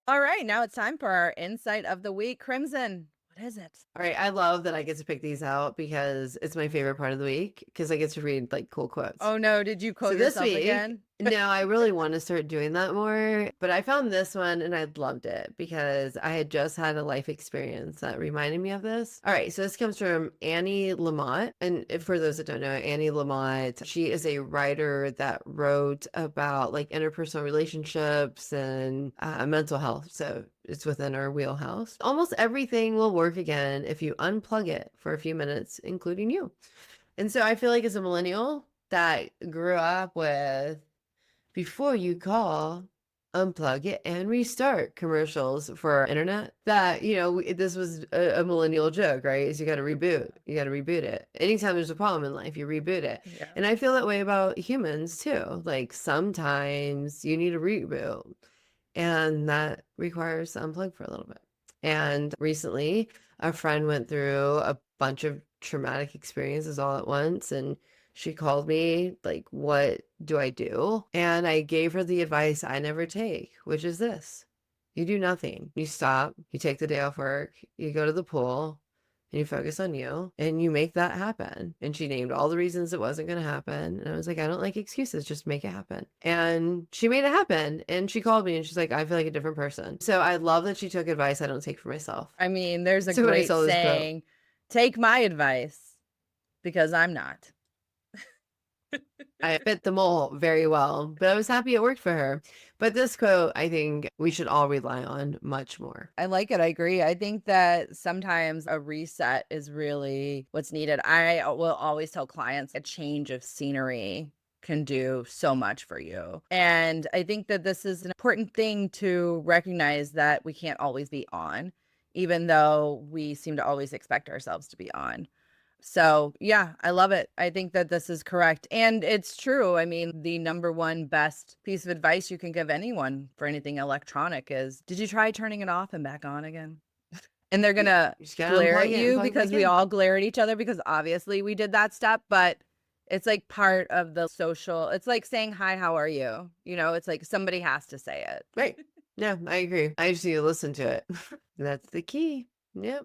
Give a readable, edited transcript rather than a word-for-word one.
All right, now it's time for our insight of the week. Crimson, what is it? All right, I love that I get to pick these out because it's my favorite part of the week because I get to read like cool quotes. Oh no, did you So quote this yourself week, again? no, I really want to start doing that more, but I found this one and I loved it because I had just had a life experience that reminded me of this. All right, so this comes from Annie Lamott. And for those that don't know, Annie Lamott, she is a writer that wrote about like interpersonal relationships and mental health. So it's within our wheelhouse. Almost everything will work again if you unplug it for a few minutes, including you. And so I feel like as a millennial that grew up with before you call, unplug it and restart commercials for our internet, that, this was a millennial joke, right? Is you got to reboot. You got to reboot it. Anytime there's a problem in life, you reboot it. Yeah. And I feel that way about humans too. Like sometimes you need a reboot and that requires to unplug for a little bit. And recently, a friend went through a bunch of traumatic experiences all at once, and she called me, like, what do I do? And I gave her the advice I never take, which is this: you do nothing. You stop, you take the day off work, you go to the pool, and you focus on you and you make that happen. And she named all the reasons it wasn't going to happen. And I was like, I don't like excuses, just make it happen. And she made it happen. And she called me and she's like, I feel like a different person. So I love that she took advice I don't take for myself. I mean, there's a So when I great saw this quote, saying, take my advice because I'm not. I fit the mold very well, but I was happy it worked for her. But this quote, I think we should all rely on much more. I like it. I agree. I think that sometimes a reset is really what's needed. I will always tell clients a change of scenery can do so much for you. And I think that this is an important thing to recognize that we can't always be on, even though we seem to always expect ourselves to be on. So, yeah, I love it. I think that this is correct. And it's true. I mean, the number one best piece of advice you can give anyone for anything electronic is, did you try turning it off and back on again? And they're going Yeah, to you just gotta glare unplug at it and you plug it because back we in. all glare at each other because obviously we did that step, but it's like part of the social, it's like saying, hi, how are you? It's like somebody has to say it. Right. Yeah, I agree. I just need to listen to it. That's the key. Yep.